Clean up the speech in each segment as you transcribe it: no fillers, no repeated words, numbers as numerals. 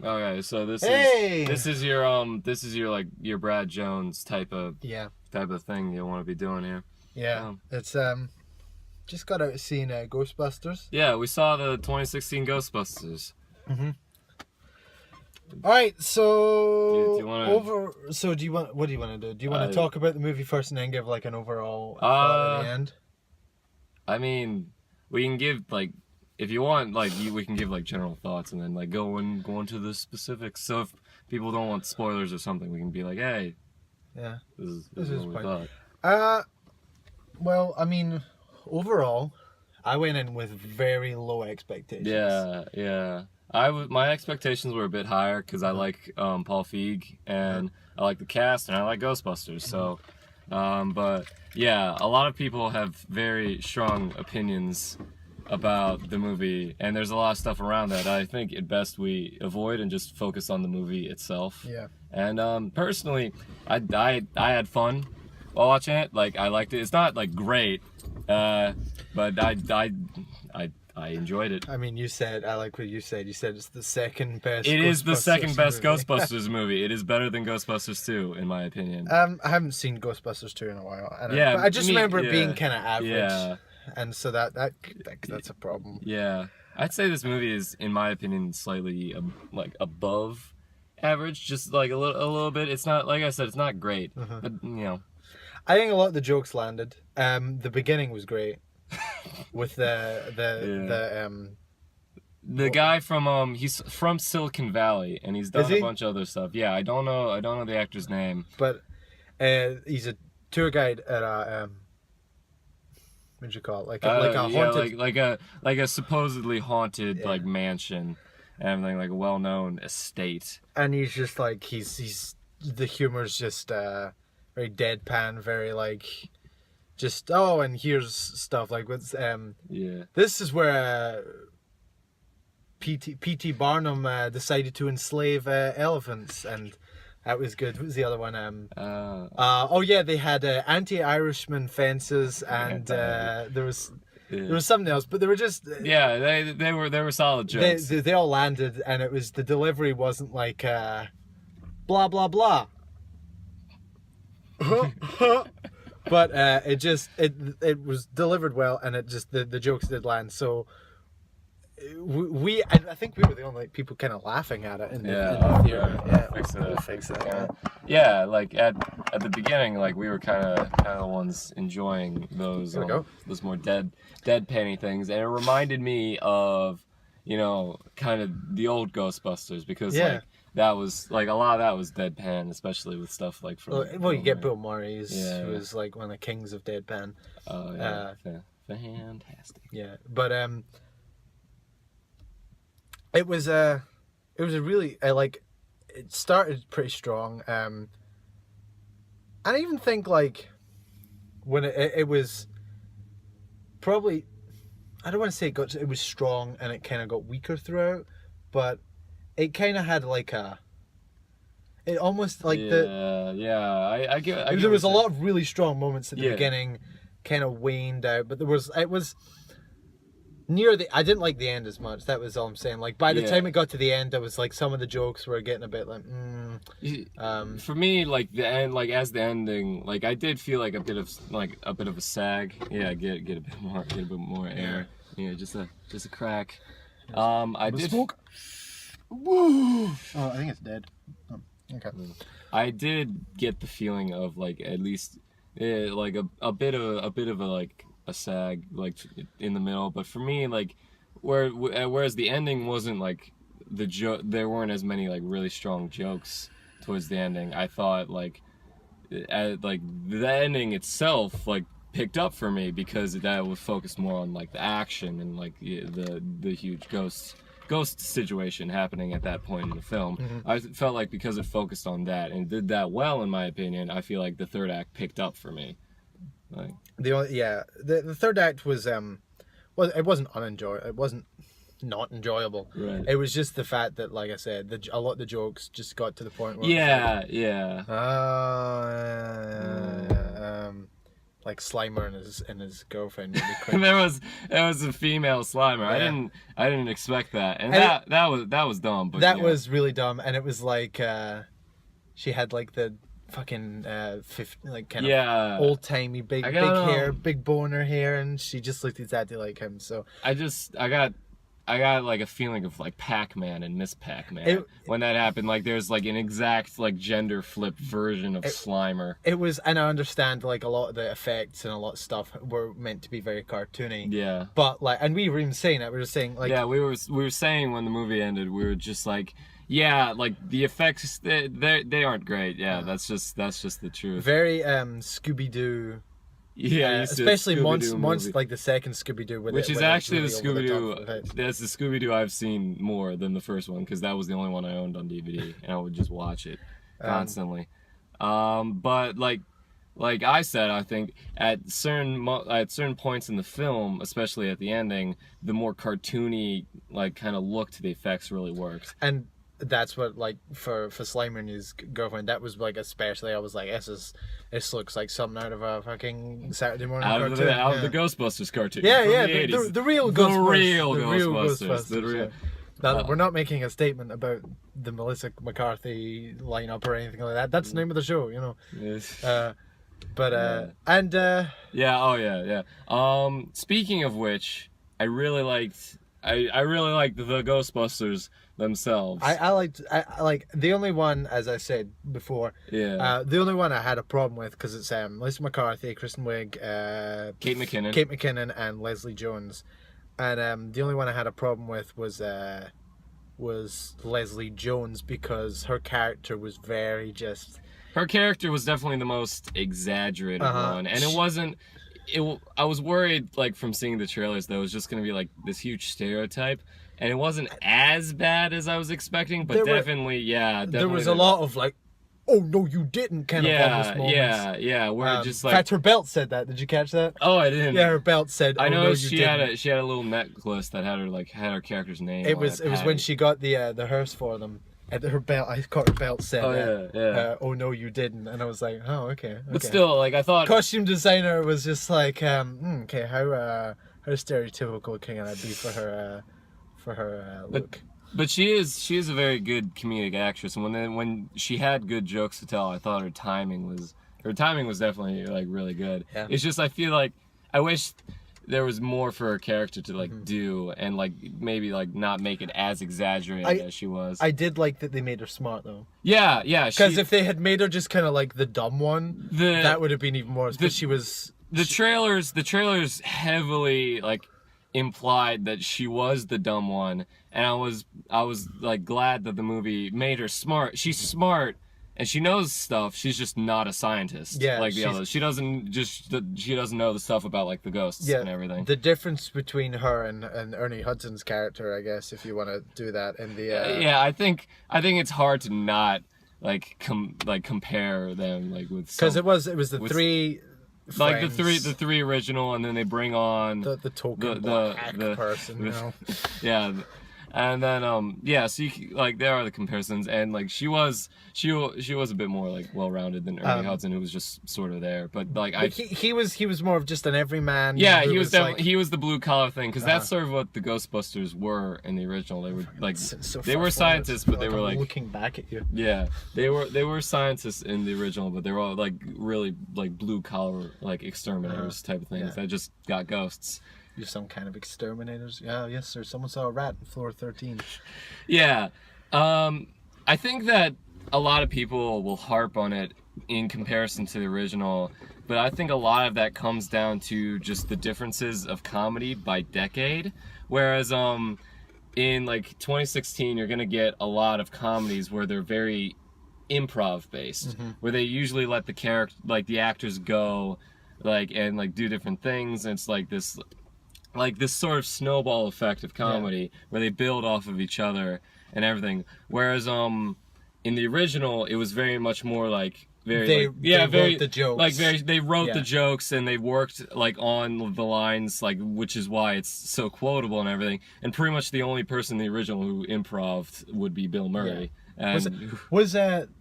Okay, so Hey! this is your like your Brad Jones type of thing you want to be doing here. Yeah. It's just got out seeing Ghostbusters. Yeah, we saw the 2016 Ghostbusters. Mm-hmm. All right, so Do you want to? So do you want? What do you want to do? Do you want to talk about the movie first and then give like an overall thought at the end? I mean, we can give like, if you want, like we can give like general thoughts and then like go into the specifics. So if people don't want spoilers or something, we can be like, hey, yeah, this is what we thought. Well, I mean, overall, I went in with very low expectations. Yeah. My expectations were a bit higher because I like Paul Feig and I like the cast and I like Ghostbusters. So, but yeah, a lot of people have very strong opinions about the movie, and there's a lot of stuff around that I think it best we avoid and just focus on the movie itself. Yeah. And personally, I had fun while watching it. Like I liked it. It's not like great, but I enjoyed it. I mean, I like what you said. You said it's the second best. It is the second best movie. Ghostbusters movie. It is better than Ghostbusters 2, in my opinion. I haven't seen Ghostbusters 2 in a while. But I just remember it being kind of average. Yeah. And so that's a problem. Yeah. I'd say this movie is, in my opinion, slightly like above average, just like a little bit. It's not, like I said, it's not great, but you know. I think a lot of the jokes landed. The beginning was great. With the guy from he's from Silicon Valley and he's done a bunch of other stuff. Yeah, I don't know the actor's name. But he's a tour guide at a what'd you call it? Like a haunted, like a supposedly haunted like mansion and everything, like a well-known estate. And he's just like he's the humor's just very deadpan, very like just and here's stuff like what's this is where P.T. Barnum decided to enslave elephants, and that was good. What was the other one? They had anti-Irishman fences, and there was something else, but they were just they were solid jokes. They all landed, and it was the delivery wasn't like blah blah blah. But it was delivered well, and it just the jokes did land. So I think we were the only people kind of laughing at it in the theater. Yeah, fix it. Yeah, like at the beginning, like we were kind of the ones enjoying those more deadpan-y things, and it reminded me of kind of the old Ghostbusters because like. That was like a lot of that was deadpan, especially with stuff like from. Well, you get Bill Murray, who was like one of the kings of deadpan. Oh yeah, fantastic. Yeah, but it was a really like it started pretty strong. And I even think like when it was probably, I don't want to say it was strong and it kind of got weaker throughout, but. It kind of had like it almost like I get. There was a lot of really strong moments at the beginning, kind of waned out, but it was near the. I didn't like the end as much. That was all I'm saying. Like by the time it got to the end, I was like some of the jokes were getting a bit like. For me, like the end, like as the ending, like I did feel like a bit of a sag. Yeah, get a bit more air. Yeah, just a crack. I did. Smoke. Woo! Oh, I think it's dead. Oh, okay. I did get the feeling of like at least like a bit of a sag like in the middle, but for me like whereas the ending wasn't like there weren't as many like really strong jokes towards the ending. I thought like the ending itself like picked up for me because that was focused more on like the action and like the huge ghost situation happening at that point in the film. I felt like because it focused on that and did that well, in my opinion, I feel like the third act picked up for me. Like the third act was it wasn't it wasn't not enjoyable. Right. It was just the fact that, like I said, a lot of the jokes just got to the point where like Slimer and his girlfriend really quick. And there was a female Slimer. Yeah. I didn't expect that, and And that was dumb. But that yeah. was really dumb, and it was like she had like the fucking like kind Yeah. of old timey big hair, big bow in her hair, and she just looked exactly like him. So I got like a feeling of like Pac-Man and Miss Pac-Man when that happened. Like there's like an exact like gender flipped version of Slimer. it was, and I understand like a lot of the effects and a lot of stuff were meant to be very cartoony. Yeah. But like, and we were even saying that, we were saying like, yeah, we were saying when the movie ended, we were just like, yeah, like the effects they aren't great. Yeah, that's just the truth. very Scooby-Doo. Yeah, especially months like the second Scooby-Doo, which is actually the Scooby-Doo. That's the Scooby-Doo I've seen more than the first one, because that was the only one I owned on DVD, and I would just watch it constantly. But like I said, I think at certain points in the film, especially at the ending, the more cartoony like kind of look to the effects really worked. And that's what, like, for Slimer and his girlfriend, that was like, especially, I was like, this looks like something out of a fucking Saturday morning cartoon. Out of the Ghostbusters cartoon. Yeah, the real Ghostbusters. The real Now, we're not making a statement about the Melissa McCarthy lineup or anything like that. That's the name of the show, you know. Yes. Speaking of which, I really liked the Ghostbusters themselves. I like the only one, as I said before. Yeah. The only one I had a problem with, because it's Melissa McCarthy, Kristen Wiig, Kate McKinnon, and Leslie Jones, and the only one I had a problem with was Leslie Jones, because her character was very just. Her character was definitely the most exaggerated one, and it wasn't. I was worried, like, from seeing the trailers, that it was just going to be like this huge stereotype, and it wasn't as bad as I was expecting, but definitely. There was a lot of like, oh no, you didn't kind of moments. Yeah, where just like. In fact, her belt said that. Did you catch that? Oh, I didn't. Yeah, her belt said. I know no, she had a little necklace that had her character's name. It was when she got the hearse for them. And her belt, I caught her belt said, oh no, you didn't, and I was like, oh okay. But still, like, I thought costume designer was just like, okay, how stereotypical can I be for her look? But she is a very good comedic actress, and when she had good jokes to tell, I thought her timing was definitely like really good. Yeah. It's just, I feel like I wish there was more for her character to like do, and like maybe like not make it as exaggerated as she was. I did like that they made her smart though. Yeah. Because if they had made her just kind of like the dumb one, that would have been even more. Because she was. The trailers heavily like implied that she was the dumb one, and I was like glad that the movie made her smart. She's smart. And she knows stuff. She's just not a scientist like the others. She doesn't know the stuff about like the ghosts and everything. The difference between her and Ernie Hudson's character, I guess, if you want to do that in the. I think it's hard to not like compare them like with. Because it was the three. Like friends. the three original, and then they bring on the token black person, you know. Yeah. And then so like there are the comparisons, and like she was a bit more like well-rounded than Ernie Hudson, who was just sort of there, but like he was more of just an everyman. Yeah, he was definitely he was the blue collar thing, because that's sort of what the Ghostbusters were in the original. They were like they were scientists, but they were like looking back at you. Yeah, they were scientists in the original, but they were all like really like blue collar like exterminators type of things that just got ghosts. You're some kind of exterminators. Yeah, yes, sir. Someone saw a rat on floor 13. Yeah. I think that a lot of people will harp on it in comparison to the original, but I think a lot of that comes down to just the differences of comedy by decade. Whereas in like 2016, you're going to get a lot of comedies where they're very improv based, where they usually let the actors go and like do different things, and it's like this sort of snowball effect of comedy where they build off of each other and everything. Whereas in the original, it was very much more like they wrote the jokes. Like they wrote the jokes, and they worked like on the lines, like, which is why it's so quotable and everything. And pretty much the only person in the original who improv'd would be Bill Murray. Yeah. And wasn't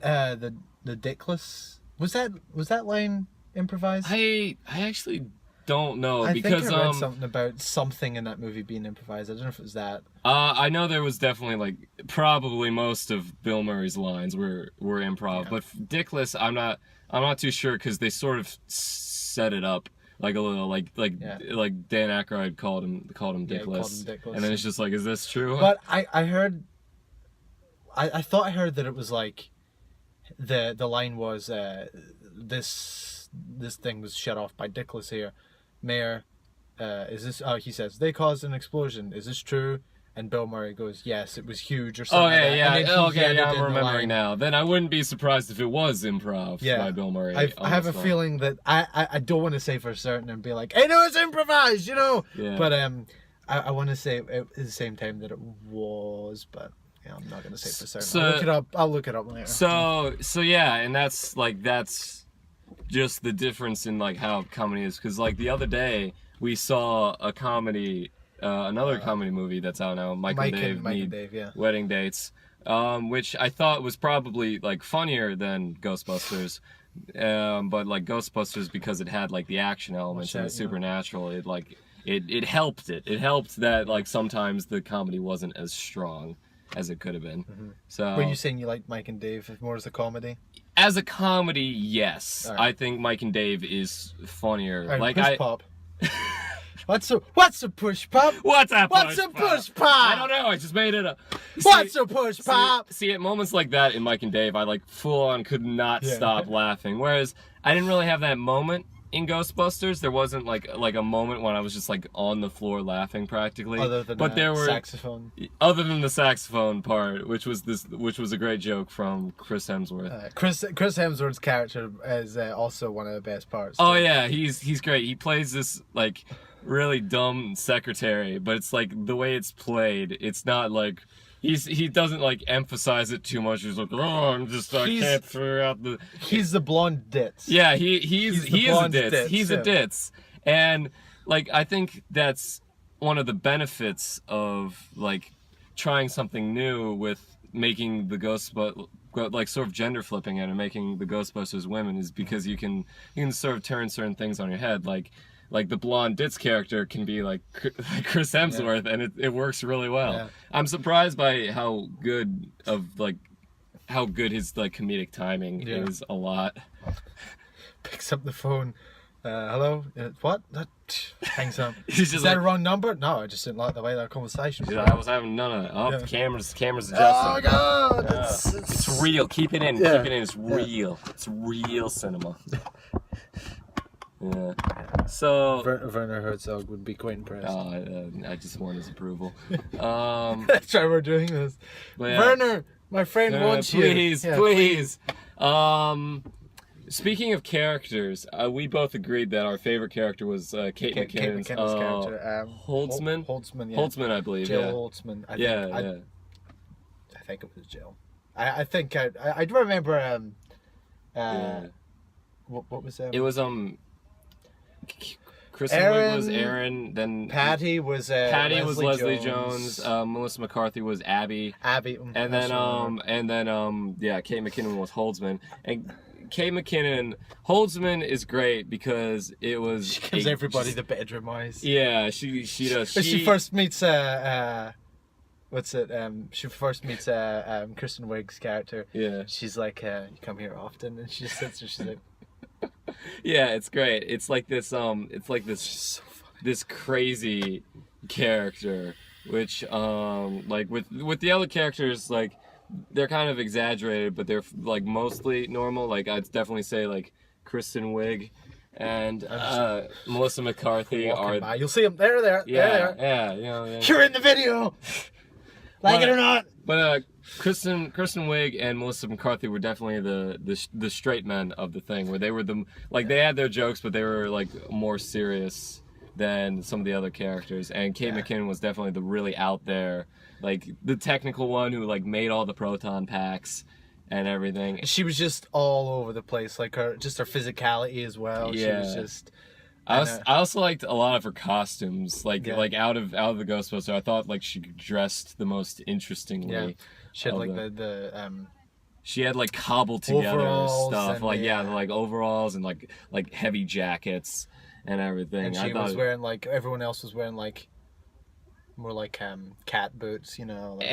the Dickless, was that line improvised? I actually don't know I because think I read something about something in that movie being improvised. I don't know if it was that. I know there was definitely like probably most of Bill Murray's lines were improv, but Dickless I'm not too sure because they sort of set it up like a little like Dan Aykroyd called him Dickless, Called him Dickless, and then it's just like, is this true? But I heard, I thought I heard that it was like, the line was this thing was shut off by Dickless here, Mayor. Is this? Oh, he says they caused an explosion. Is this true? And Bill Murray goes, yes, it was huge or something. Oh yeah, like yeah. And then Okay, yeah, I'm the remembering line. now. Then I wouldn't be surprised if it was improv by Bill Murray. I have a feeling that I don't want to say for certain and be like, hey, no, it's improvised, you know. Yeah. But I want to say at the same time that it was, but yeah, I'm not gonna say for certain. So, I'll look it up later. So yeah, and that's just the difference in like how comedy is, because like the other day we saw a comedy. Another comedy movie that's out now, Mike and Dave yeah. Wedding Dates, which I thought was probably like funnier than Ghostbusters, but like Ghostbusters, because it had like the action elements and the supernatural, it like it helped it. It helped that like sometimes the comedy wasn't as strong as it could have been. Mm-hmm. So Were you saying you like Mike and Dave more as a comedy? as a comedy, yes, Right. I think Mike and Dave is funnier. Right, Like push pop. What's a push pop? What's a What's a push pop? I don't know. I just made it up. What's a push pop? See, at moments like that in Mike and Dave, I like full on could not Yeah. stop laughing. Whereas I didn't really have that moment in Ghostbusters. There wasn't like a moment when I was just like on the floor laughing practically. Other than but there were saxophone. other than the saxophone part, which was a great joke from Chris Hemsworth. Chris Hemsworth's character is also one of the best parts. Oh yeah, he's great. He plays this like really dumb secretary, but it's like the way it's played, it's not like he doesn't like emphasize it too much. He's like, oh, I can't figure out the. He's the blonde ditz. Yeah, he is a ditz. He's a yeah. ditz, and like I think that's one of the benefits of like trying something new with making the like sort of gender flipping it and making the Ghostbusters women, is because you can sort of turn certain things on your head, like the blonde ditz character can be like Chris Hemsworth, and it works really well. Yeah. I'm surprised by how good his like comedic timing is a lot. Picks up the phone. Hello? What? That hangs up. He's just Is that like, a wrong number? No, I just didn't like the way that conversation was. yeah, I was having none of that. Oh, Yeah. cameras adjusting. Oh god! Yeah. It's real. Keep it in. Yeah. Keep it in. It's real. It's real cinema. Yeah. So. Werner Herzog would be quite impressed. I just want his approval. That's why we're doing this. But yeah. Werner, my friend wants please, you. Yeah, please. Speaking of characters, we both agreed that our favorite character was Kate McKinnon's character. Holtzman. Holtzman, yeah. Holtzman, I believe. Jill yeah. Holtzman. I think it was Jill. I think I do remember. What was that? It was Kristen Wiig was Aaron. Then Patty was Leslie Jones. Melissa McCarthy was Abby. Abby. And then Kate McKinnon was Holtzman. And Kate McKinnon, Holtzman is great because it was. She gives everybody the bedroom eyes. Yeah, she does. When she first meets what's it? She first meets Kristen Wiig's character. Yeah. She's like, you come here often, and she sits there. She's like, yeah, it's great. It's like this. so this crazy character, which like with the other characters, like they're kind of exaggerated, but they're like mostly normal. Like I'd definitely say like Kristen Wiig and Melissa McCarthy are. by. You'll see them. There. Yeah, There. yeah. You're in the video. Like it or not. But Kristen Wiig and Melissa McCarthy were definitely the straight men of the thing, where they were they had their jokes, but they were like more serious than some of the other characters. And Kate McKinnon was definitely the really out there, like the technical one who like made all the proton packs and everything. She was just all over the place, like her physicality as well. Yeah. She was just. I also liked a lot of her costumes, like out of the Ghostbusters. I thought like she dressed the most interestingly. Yeah. She had like the she had like cobbled together Overalls stuff, and, like yeah. like overalls and like heavy jackets and everything. And I she thought, was wearing like everyone else was wearing like more like cat boots, you know. Like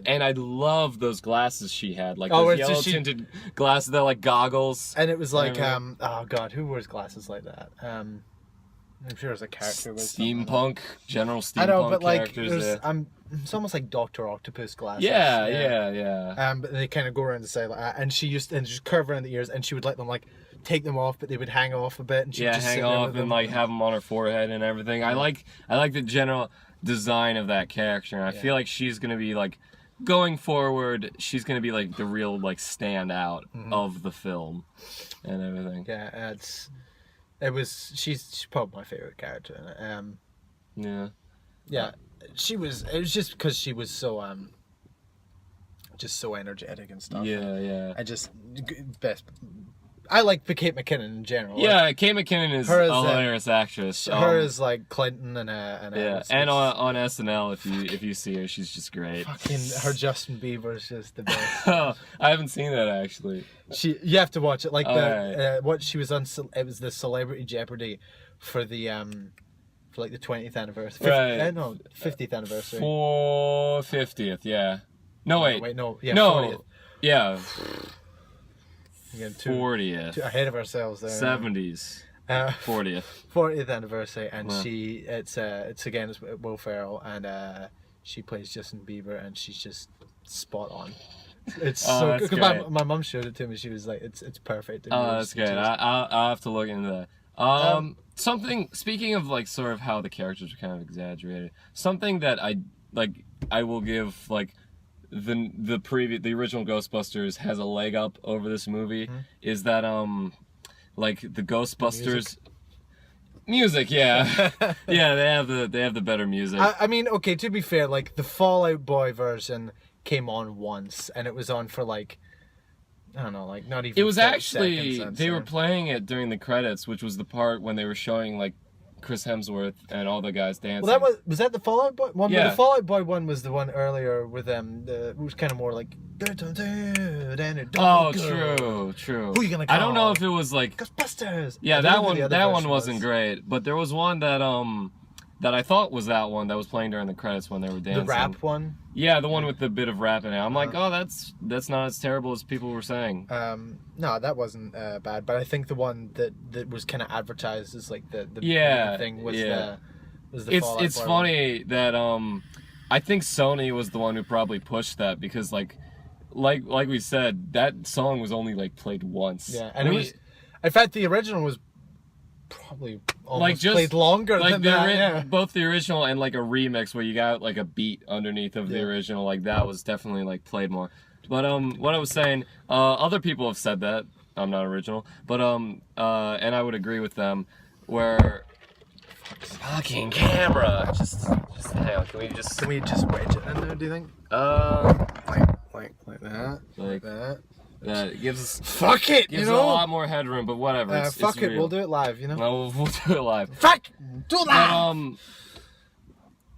and I love those glasses she had, like Oh, those it's yellow just tinted glasses. They're like goggles. and it was like everything. oh god, who wears glasses like that? I'm sure there's a character with something like Steampunk, general steampunk that. I know, but like characters. there's it's almost like Doctor Octopus glasses. Yeah. But they kind of go around the side like that, and she used and just curve around the ears, and she would let them like take them off, but they would hang off a bit, and she'd Yeah, just hang sit there off with and them. like have them on her forehead and everything. I like the general design of that character, and I feel like she's gonna be like going forward. She's gonna be like the real like standout of the film and everything. Yeah, she's probably my favorite character in it. Yeah, it was just because she was so just so energetic and stuff. Yeah. I just best. I like the Kate McKinnon in general. Yeah, Kate McKinnon is her a as, hilarious actress. Her is like Clinton and and on SNL, if you see her, she's just great. fucking her Justin Bieber is just the best. I haven't seen that actually. You have to watch it. Like Alright. what she was on. It was the Celebrity Jeopardy for the for like the 20th anniversary. Right. No, 50th anniversary. For 50th, yeah. No wait. Wait, no, yeah, no. 40th. Yeah. Again, 40th. too ahead of ourselves there. 70s. 40th. 40th anniversary, and Wow. it's again it's Will Ferrell, and she plays Justin Bieber, and she's just spot on. It's so that's good because great. my mum showed it to me. She was like, "It's perfect." It Oh, really that's just- great. I'll have to look into that. Something, speaking of like sort of how the characters are kind of exaggerated, something that I will give like the original Ghostbusters has a leg up over this movie is that like the Ghostbusters music, yeah. Yeah, they have the better music. I mean, okay, to be fair, like the Fall Out Boy version came on once, and it was on for like, I don't know, like not even. It was 30 actually seconds, they I'd were say. playing it during the credits, which was the part when they were showing like Chris Hemsworth and all the guys dancing. Well, was that the Fall Out Boy one? Yeah. The Fall Out Boy one was the one earlier with it was kind of more like. Oh, Go. true. Who you gonna I don't know call? if it was like Ghostbusters. yeah, I that don't know one who the other that one version wasn't was. great, but there was one that I thought was that one that was playing during the credits when they were dancing. The rap one. Yeah, the one with the bit of rap in it. I'm like, oh, that's not as terrible as people were saying. No, that wasn't bad, but I think the one that was kind of advertised as like the Yeah, thing was yeah. the Fall Out It's Boy funny that I think Sony was the one who probably pushed that because like we said, that song was only like played once. one. Yeah, and it was. In fact, the original was probably almost played longer like than the that. Yeah. both the original and like a remix where you got like a beat underneath of the original, like that was definitely like played more. But what I was saying, other people have said that I'm not original, but and I would agree with them where fucking camera just hang on, can we just wedge it in there? Do you think? Like that. like That. that gives us Fuck it. gives You it a know. lot more headroom, but whatever. Fuck it's it. real. We'll do it live. You know. No, we'll do it live. Fuck. Do that.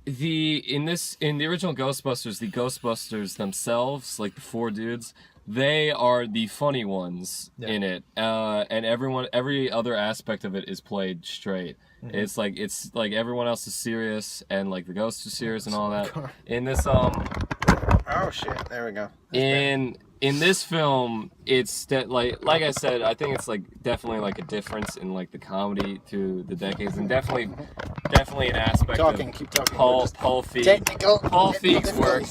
But in the original Ghostbusters, the Ghostbusters themselves, like the four dudes, they are the funny ones in it, and every other aspect of it is played straight. It's like everyone else is serious, and like the ghosts are serious and all that. In this Oh shit! There we go. in this film, it's like I said, I think it's like definitely like a difference in like the comedy through the decades, and definitely an aspect Keep talking. Paul Feig's work,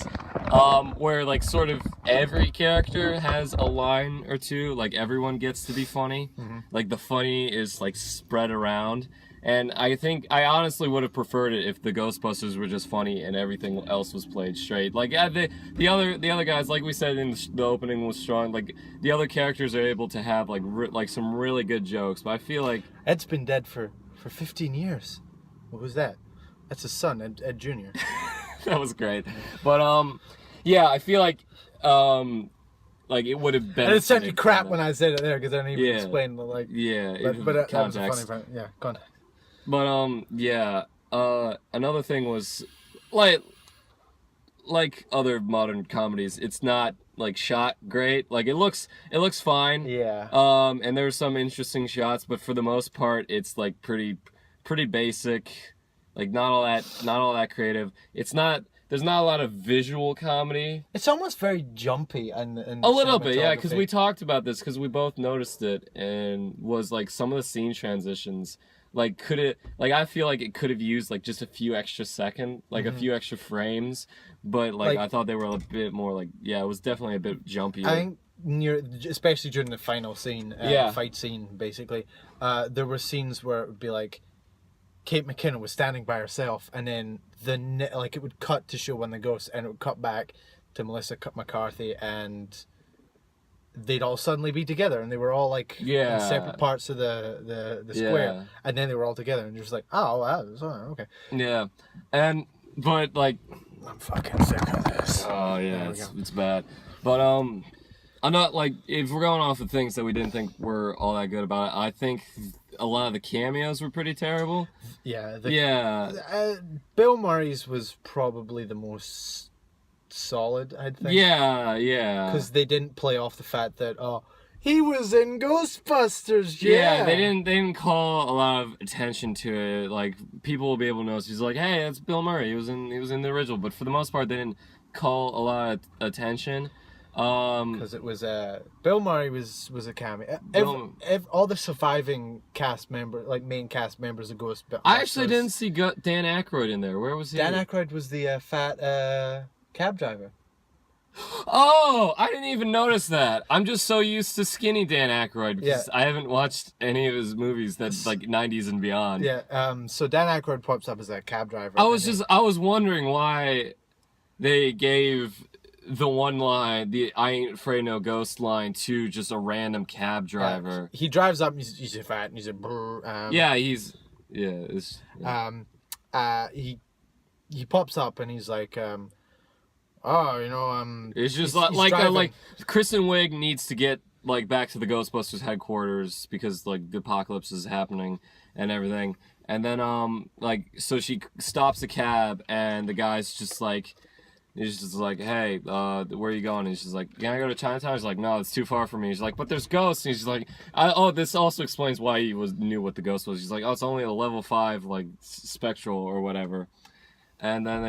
where like sort of every character has a line or two, like everyone gets to be funny, like the funny is like spread around. And I think I honestly would have preferred it if the Ghostbusters were just funny and everything else was played straight. Like the other guys, like we said in the opening, was strong. Like the other characters are able to have like some really good jokes. But I feel like Ed's been dead for 15 years. What was that? That's his son, Ed Jr. that was great. But yeah, I feel like it would have been. And it sounded crap when I said it there because I didn't even explain the like. Yeah, But that was a context. funny part. Yeah, go on. But yeah, another thing was like like other modern comedies, it's not like shot great. Like it looks fine. Yeah. And there's some interesting shots, but for the most part, it's like pretty basic. Like not all that creative. There's not a lot of visual comedy. It's almost very jumpy and A little bit, yeah, because we talked about this because we both noticed it, and was like some of the scene transitions. Like I feel like it could have used like just a few extra a few extra frames, but like I thought they were a bit more like, yeah, it was definitely a bit jumpy. I think especially during the final scene, fight scene, basically, there were scenes where it would be like Kate McKinnon was standing by herself, and then it would cut to show when the ghost, and it would cut back to Melissa McCarthy, and they'd all suddenly be together, and they were all like in separate parts of the square, and then they were all together, and you're just like, oh wow, okay. Yeah, but like, I'm fucking sick of this. Oh yeah, it's bad. But I'm not like, if we're going off of things that we didn't think were all that good about it, I think a lot of the cameos were pretty terrible. Yeah. Bill Murray's was probably the most solid, I'd think. Yeah. Because they didn't play off the fact that he was in Ghostbusters. Yeah, they didn't call a lot of attention to it. Like people will be able to notice. He's like, hey, that's Bill Murray. He was in the original, but for the most part, they didn't call a lot of attention. Because it was Bill Murray was a cameo. All the surviving cast members, like main cast members of Ghostbusters. I actually didn't see Dan Aykroyd in there. Where was he? Dan Aykroyd was the fat cab driver. Oh, I didn't even notice that. I'm just so used to skinny Dan Aykroyd because I haven't watched any of his movies that's like 90s and beyond. Yeah. So Dan Aykroyd pops up as a cab driver. I was wondering why they gave the one line, the "I ain't afraid no ghost" line, to just a random cab driver. He drives up. He's a fat, and he's a brr. He pops up and he's like, It's just like Kristen Wiig needs to get like back to the Ghostbusters headquarters because like the apocalypse is happening and everything, and then so she stops the cab and the guy's just like. He's just like, hey, where are you going? And he's just like, can I go to Chinatown? He's like, no, it's too far for me. He's like, but there's ghosts. And he's just like, this also explains why he knew what the ghost was. He's like, it's only a level 5, like, spectral or whatever. And then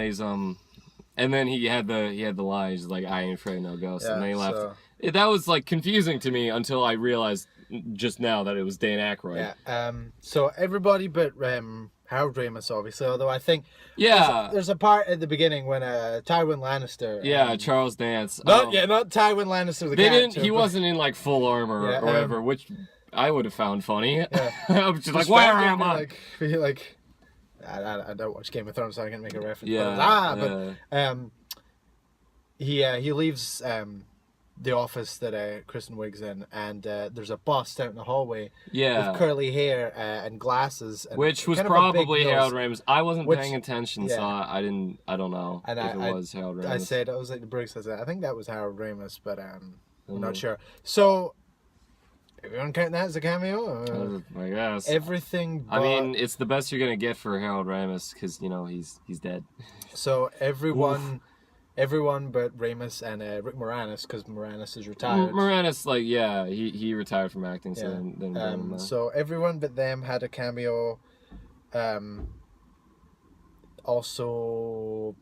and then he had the line. He's like, I ain't afraid no ghosts. And then he left. So... That was like confusing to me until I realized just now that it was Dan Aykroyd. Yeah. So everybody but Harold Ramis, obviously, although I think there's a part at the beginning when Tywin Lannister Charles Dance not Tywin Lannister he wasn't in like full armor or whatever, which I would have found funny. I was just like, where am I? I don't watch Game of Thrones, so I can't make a reference. He leaves the office that Kristen Wiig's in, and there's a bust out in the hallway with curly hair and glasses, and which was probably Harold Ramis. I wasn't paying attention, so I don't know if it was Harold Ramis. I was like the Briggs says I think that was Harold Ramis, but I'm not sure. So if you want to count that as a cameo, I guess everything. I mean, it's the best you're gonna get for Harold Ramis because he's dead. So everyone but Ramis and Rick Moranis, because Moranis is retired. Moranis, he retired from acting, so so everyone but them had a cameo. Also,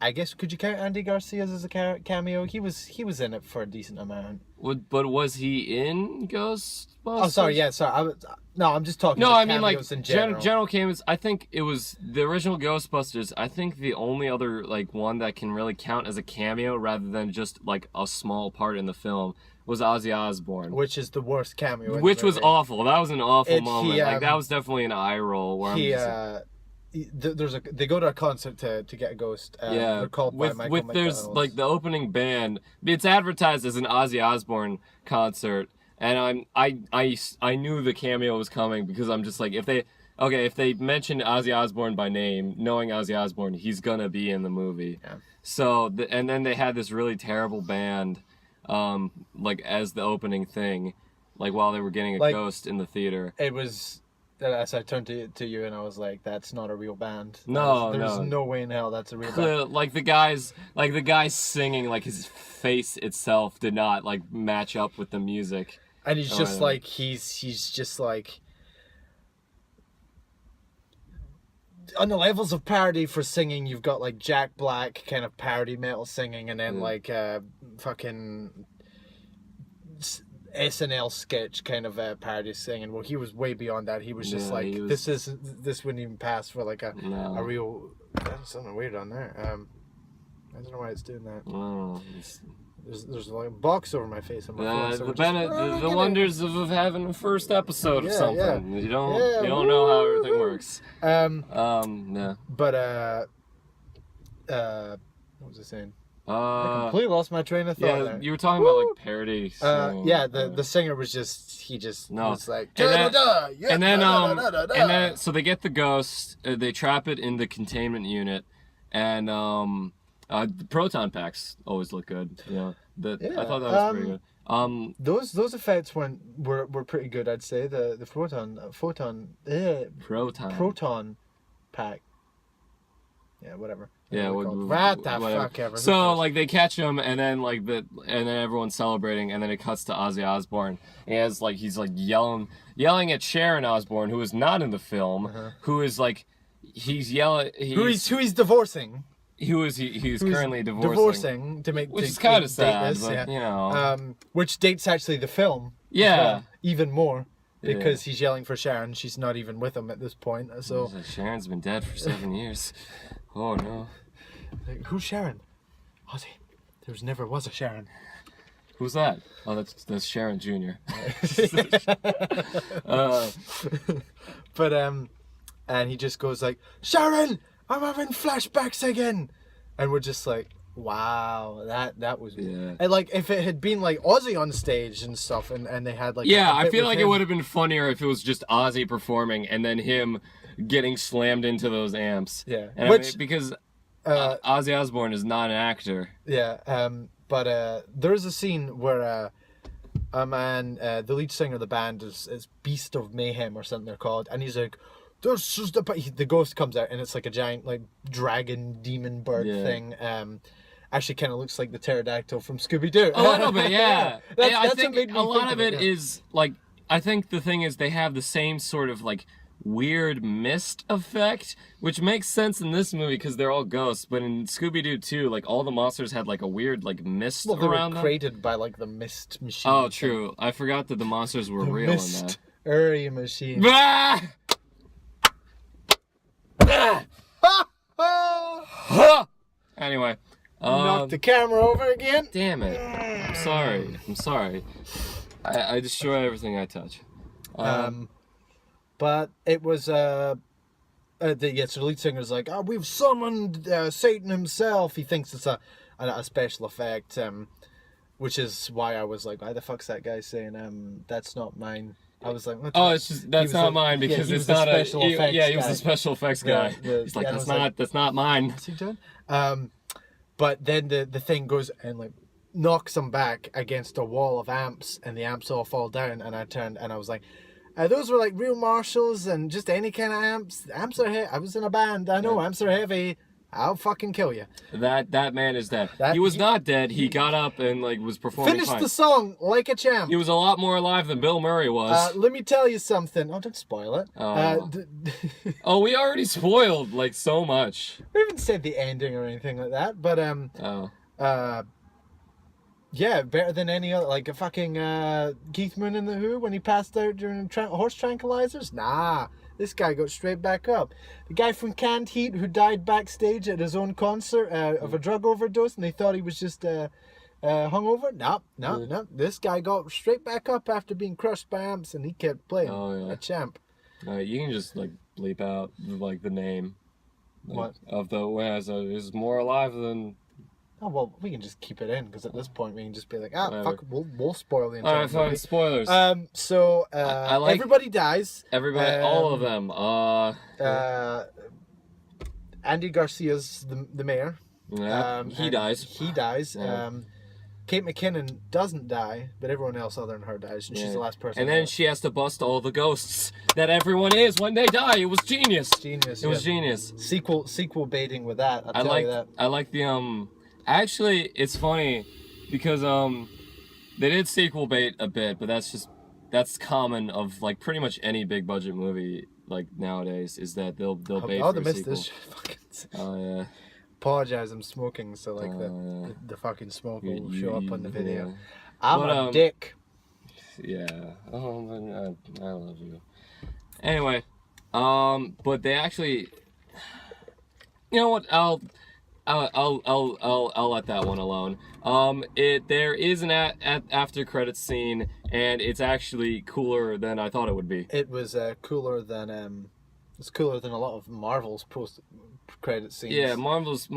I guess, could you count Andy Garcia's as a cameo? He was in it for a decent amount. But was he in Ghostbusters? Oh, sorry. I'm just talking. No, about I mean like in general. General cameos. I think it was the original Ghostbusters. I think the only other like one that can really count as a cameo rather than just like a small part in the film was Ozzy Osbourne, which is the worst cameo. Which was awful. That was an awful moment. That was definitely an eye roll. Where they go to a concert to get a ghost. They're called by Michael McDonald. There's like the opening band. It's advertised as an Ozzy Osbourne concert, and I knew the cameo was coming because I'm just like, if they mentioned Ozzy Osbourne by name, knowing Ozzy Osbourne, he's gonna be in the movie. Yeah. So and then they had this really terrible band, like as the opening thing, like while they were getting a ghost in the theater. It was as I turned to you and I was like, "That's not a real band. There's No, no way in hell that's a real band." like the guy singing, like his face itself did not like match up with the music. And he's just like he's just like on the levels of parody for singing. You've got like Jack Black kind of parody metal singing, and then like fucking SNL sketch kind of parody singing. Well, he was way beyond that. He was just this wouldn't even pass for like a real. There's something weird on there. I don't know why it's doing that. Oh, There's like a box over my face. On my phone, so the wonders of having a first episode of something. Yeah. You don't know how everything works. Yeah. But what was I saying? I completely lost my train of thought. Yeah, there. you were talking about like parody. The singer was was like, and then so they get the ghost, they trap it in the containment unit, and the proton packs always look good. I thought that was pretty good. Those effects were pretty good, I'd say. The proton pack. Yeah, whatever. Yeah, what the fuck ever. So like they catch him, and then and then everyone's celebrating, and then it cuts to Ozzy Osbourne. He's yelling at Sharon Osbourne, who is not in the film, who is like he's yelling. Who he's divorcing. He's currently divorcing which is kind of sad, but you know, which dates actually the film. Yeah, even more. Because he's yelling for Sharon, she's not even with him at this point. So Sharon's been dead for 7 years. Oh no. Like, who's Sharon? Ozzy. There never was a Sharon. Who's that? Oh, that's Sharon Jr. But and he just goes like, "Sharon, I'm having flashbacks again," and we're just like, wow, that was and like if it had been like Ozzy on stage and stuff, and they had like I feel like it would have been funnier if it was just Ozzy performing and then him getting slammed into those amps. Yeah, and because Ozzy Osbourne is not an actor. Yeah, but there's a scene where a man, the lead singer of the band is Beast of Mayhem or something they're called, and he's like, "This is the ghost comes out," and it's like a giant like dragon demon bird thing. Actually kind of looks like the pterodactyl from Scooby-Doo. A little bit, yeah. I think what made me a lot think of it is like, I think the thing is they have the same sort of like weird mist effect, which makes sense in this movie because they're all ghosts, but in Scooby-Doo too, like all the monsters had like a weird like mist they around were created by like the mist machine. Oh, true. I forgot that the monsters were real in that. Mist machine. Ah! Anyway. Knocked the camera over again. Damn it. I'm sorry. I destroy everything I touch. But it was so the lead singer's like, "Oh, we've summoned Satan himself." He thinks it's a special effect, which is why I was like, "Why the fuck's that guy saying that's not mine?" I was like, it's just that's not mine because it's not a special effects. Yeah, he was the special effects guy. He's like, that's not mine. What's he doing? But then the thing goes and like knocks him back against a wall of amps, and the amps all fall down. And I turned and I was like, those were like real Marshalls and just any kind of amps. Amps are heavy. I was in a band. I know amps are heavy. I'll fucking kill you. That man is dead. He was not dead. He got up and like was performing. Finished the song like a champ. He was a lot more alive than Bill Murray was. Let me tell you something. Oh, don't spoil it. Oh, we already spoiled like so much. We haven't said the ending or anything like that, but yeah, better than any other. Like a fucking Keith Moon in the Who when he passed out during horse tranquilizers. Nah. This guy got straight back up. The guy from Canned Heat who died backstage at his own concert of a drug overdose, and they thought he was just hungover. No. This guy got straight back up after being crushed by amps, and he kept playing. A champ. You can just like bleep out like the name. Like, what? Of the is more alive than. Oh, well, we can just keep it in, because at this point we can just be like, fuck, we'll spoil the entire Alright, fine, movie. Spoilers. So, I like everybody dies. Everybody, all of them. Andy Garcia's the mayor. Yeah, he dies. He dies. Kate McKinnon doesn't die, but everyone else other than her dies, and she's the last person. And then she has to bust all the ghosts that everyone is when they die. It was genius. Genius. It was genius. Sequel baiting with that. I'll tell you that. I like the Actually, it's funny because they did sequel bait a bit, but that's common of like pretty much any big budget movie like nowadays is that they'll bait for a sequel. This fucking. Oh yeah. Apologize, I'm smoking, so like the fucking smoke will show up on the video. Yeah. I'm a dick. Yeah. Oh, I love you. Anyway, but they actually, you know what? I'll let that one alone. There is an after credits scene, and it's actually cooler than I thought it would be. It was cooler than it's cooler than a lot of Marvel's post credit scenes. Yeah, Marvel's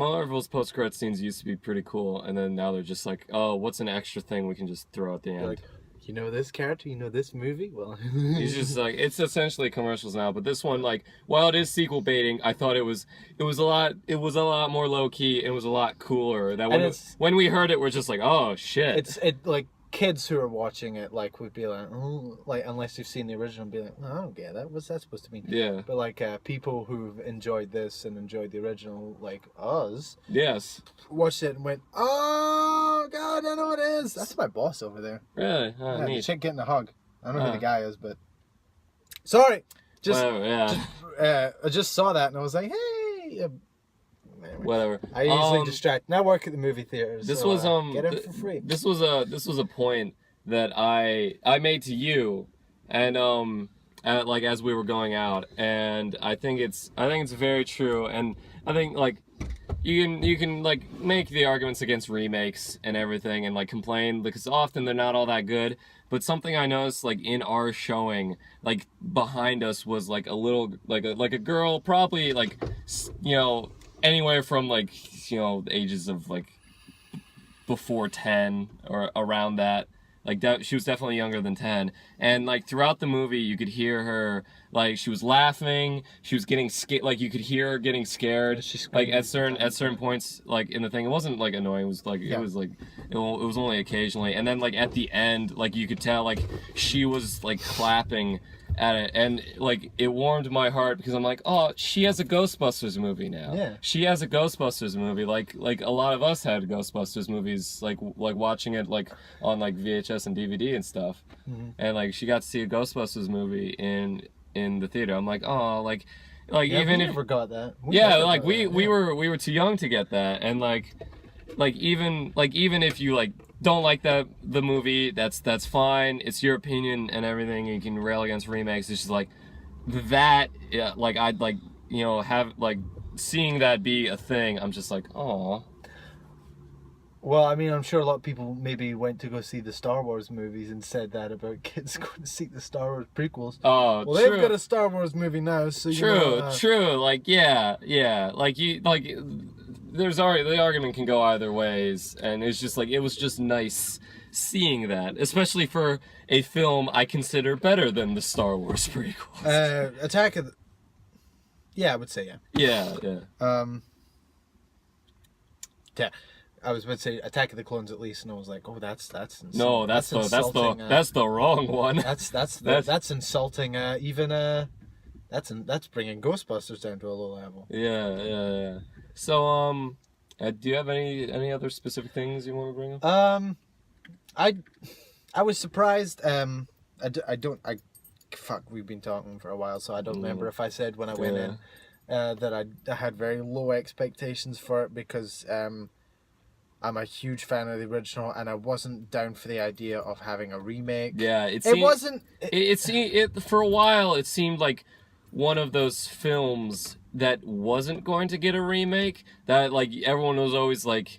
post credit scenes used to be pretty cool, and then now they're just like, oh, what's an extra thing we can just throw at the end? Like, you know this character, you know this movie. Well, he's just like, it's essentially commercials now. But this one, like, while it is sequel baiting, I thought it was a lot more low key. And it was a lot cooler. That when we heard it, we're just like, oh shit. It like kids who are watching it like would be like, oh, like unless you've seen the original, be like, oh, I don't get that. What's that supposed to mean? Yeah. But like people who've enjoyed this and enjoyed the original, like us, yes, watched it and went, oh god, I know what it is. That's my boss over there. Really? Oh, neat. The chick getting a hug. I don't know who the guy is, but sorry, whatever, yeah. I just saw that and I was like, hey. Whatever. I usually distract. Now I work at the movie theaters. This so, was get it for free. This was a point that I made to you, and like as we were going out, and I think it's very true, and I think like you can like make the arguments against remakes and everything, and like complain because often they're not all that good. But something I noticed, like in our showing, like behind us was like a little like a girl, probably like anywhere from like the ages of like before 10 or around that. Like she was definitely younger than 10, and like throughout the movie you could hear her, like she was laughing, she was getting scared, like you could hear her getting scared, like at certain points, like in the thing. It wasn't like annoying, it was like it was like it was only occasionally, and then like at the end, like you could tell like she was like clapping at it, and like it warmed my heart because I'm like, oh, she has a Ghostbusters movie now. Yeah. She has a Ghostbusters movie, like a lot of us had Ghostbusters movies, like watching it like on like VHS and DVD and stuff, and like she got to see a Ghostbusters movie in the theater. I'm like, oh, like even if we never got that. We were too young to get that, and like even if you like don't like the movie, that's fine. It's your opinion and everything. You can rail against remakes. It's just like that. Yeah, like I'd like have like seeing that be a thing. I'm just like, oh. Well, I mean, I'm sure a lot of people maybe went to go see the Star Wars movies and said that about kids going to see the Star Wars prequels. Oh, well, true. They've got a Star Wars movie now, so true. Like yeah. Like there's already the argument can go either ways, and it's just like it was just nice seeing that, especially for a film I consider better than the Star Wars prequels. Attack of the... Yeah, I would say yeah. Yeah. I was about to say Attack of the Clones at least, and I was like, oh, that's insulting. No, that's the wrong one. That's insulting. That's bringing Ghostbusters down to a low level. Yeah. So, do you have any other specific things you want to bring up? I was surprised. Fuck, we've been talking for a while, so I don't remember if I said when I went in that I had very low expectations for it because I'm a huge fan of the original, and I wasn't down for the idea of having a remake. Yeah, it wasn't. It for a while it seemed like one of those films that wasn't going to get a remake. That like everyone was always like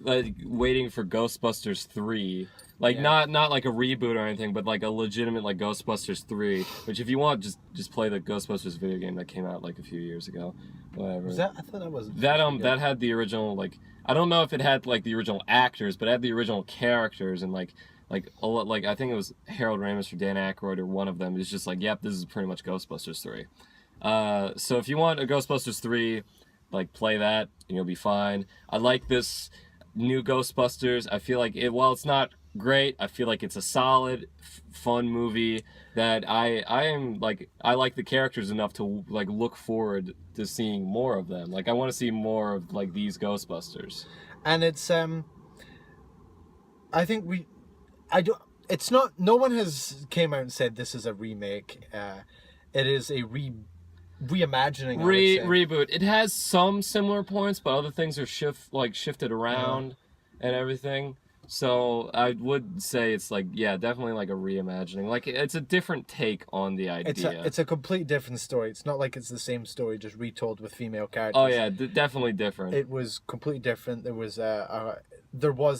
waiting for Ghostbusters 3. Like not like a reboot or anything, but like a legitimate like Ghostbusters 3. Which if you want, just play the Ghostbusters video game that came out like a few years ago. Whatever. Was that? I thought that was that had the original like. I don't know if it had like the original actors, but it had the original characters, and like I think it was Harold Ramis or Dan Aykroyd or one of them. It's just like, yep, this is pretty much Ghostbusters 3. So if you want a Ghostbusters 3, like play that and you'll be fine. I like this. new Ghostbusters. I feel like while it's not great, I feel like it's a solid, fun movie that I like the characters enough to like look forward to seeing more of them. Like I want to see more of like these Ghostbusters. And it's I think I don't. It's not. No one has came out and said this is a remake. It is a reimagining. Reboot. It has some similar points, but other things are shifted around and everything. So I would say it's like, yeah, definitely like a reimagining. Like it's a different take on the idea. It's a complete different story. It's not like it's the same story just retold with female characters. Oh yeah, definitely different. It was completely different. There was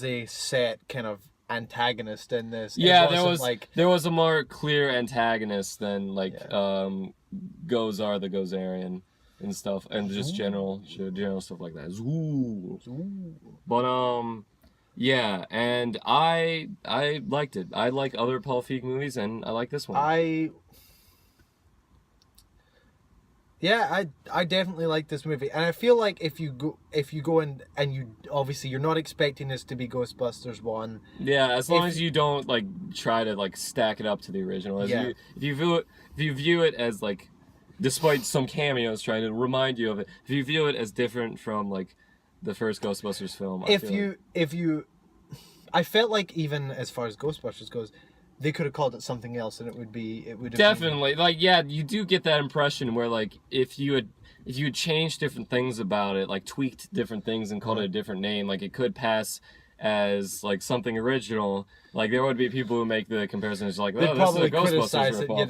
a set kind of antagonist in this. Yeah, there was a more clear antagonist than like Gozar the Gozerian and stuff, and just general stuff like that. But yeah, and I liked it. I like other Paul Feig movies, and I like this one. I definitely like this movie, and I feel like if you go in and you obviously you're not expecting this to be Ghostbusters 1. Yeah, as long as you don't like try to like stack it up to the original. If you view it as like, despite some cameos trying to remind you of it, if you view it as different from like the first Ghostbusters film, I felt like even as far as Ghostbusters goes, they could have called it something else, and it would have definitely like, yeah, you do get that impression where like if you had changed different things about it, like tweaked different things and called it a different name, like it could pass as like something original. Like there would be people who make the comparisons like, oh, this is a Ghostbusters ripoff. Yeah,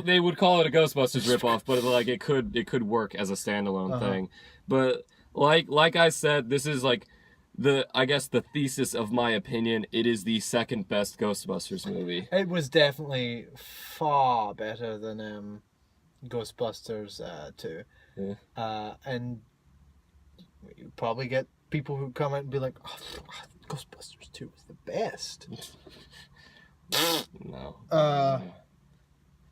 they would call it a Ghostbusters ripoff, but like it could work as a standalone thing. But like I said, this is like I guess the thesis of my opinion, it is the second best Ghostbusters movie. It was definitely far better than Ghostbusters 2. Yeah. And you probably get people who come out and be like, oh, Ghostbusters 2 is the best. No.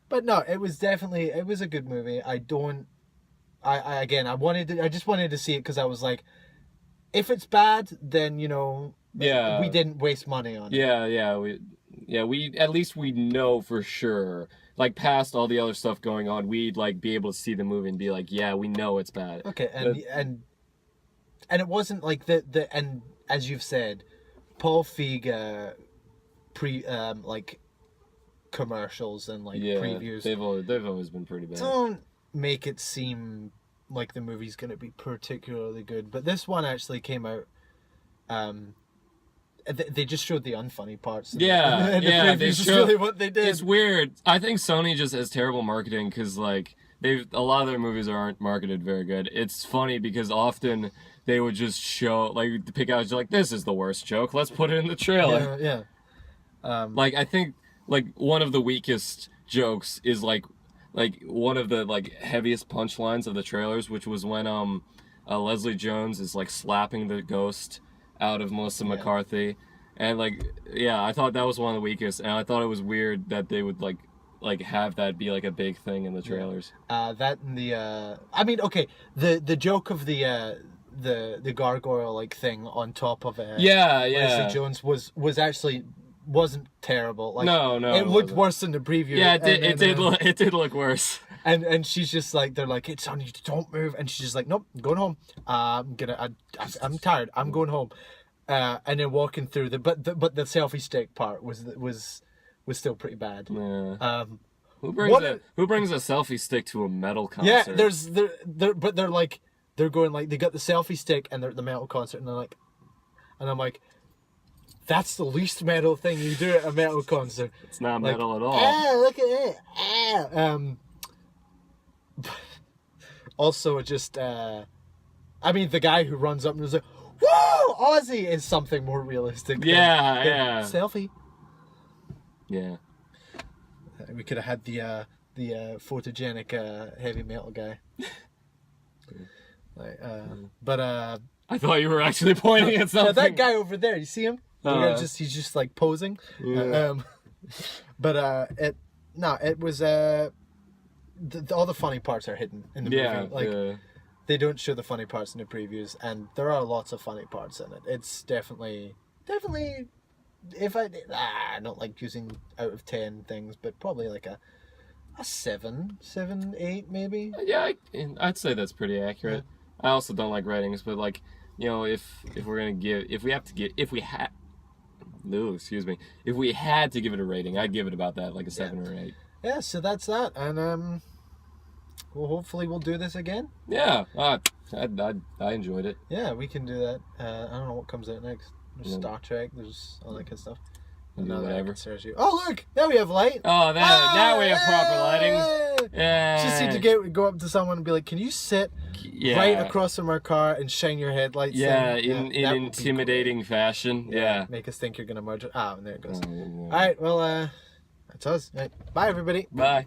But no, it was a good movie. I just wanted to see it because I was like, if it's bad, then we didn't waste money on it. We at least we know for sure. Like past all the other stuff going on, we'd like be able to see the movie and be like, yeah, we know it's bad. Okay, and it wasn't like and as you've said, Paul Feig like commercials and like previews. They've always been pretty bad. Don't make it seem like the movie's going to be particularly good, but this one actually came out. They just showed the unfunny parts. They showed really what they did. It's weird. I think Sony just has terrible marketing because like a lot of their movies aren't marketed very good. It's funny because often they would just show like pick out like, this is the worst joke. Let's put it in the trailer. Yeah. Like I think like one of the weakest jokes is like one of the like heaviest punchlines of the trailers, which was when Leslie Jones is like slapping the ghost out of Melissa McCarthy, and like I thought that was one of the weakest, and I thought it was weird that they would like have that be like a big thing in the trailers. That and the joke of the gargoyle like thing on top of Leslie Jones was actually wasn't terrible. Like, no, it looked worse than the preview. Yeah, it did look worse. And she's just like, they're like, it's on you, don't move. And she's just like, nope, I'm going home. I'm tired. I'm going home. And then walking through but the selfie stick part was still pretty bad. Yeah. Who brings a selfie stick to a metal concert? Yeah, but they're going like, they got the selfie stick and they're at the metal concert, and I'm like, that's the least metal thing you do at a metal concert. It's not metal at all. Look at it. Also, just the guy who runs up and is like, "Whoa, Ozzy!" is something more realistic. Than selfie. Yeah. We could have had the photogenic heavy metal guy. But I thought you were actually pointing at something. That guy over there, you see him? He's just like posing. Yeah. It was all the funny parts are hidden in the movie. they don't show the funny parts in the previews, and there are lots of funny parts in it. It's definitely. If I don't like using out of 10 things, but probably like a 7, 8 maybe. Yeah, I'd say that's pretty accurate. I also don't like ratings, but like, you know, if we're gonna give, if we had, no, excuse me, if we had to give it a rating, I'd give it about that, like a 7 or 8. Yeah, so that's that, and well, hopefully we'll do this again. Yeah, I enjoyed it. Yeah, we can do that. I don't know what comes out next. There's Star Trek. There's all that kind of stuff. Whatever. Oh look! Now we have light. Oh, now we have proper lighting. Yeah. Just need to go up to someone and be like, "Can you sit right across from our car and shine your headlights?" Yeah, in intimidating fashion. Yeah. Make us think you're gonna merge it. Ah, and there it goes. All right. Well, that's us. Right. Bye, everybody. Bye.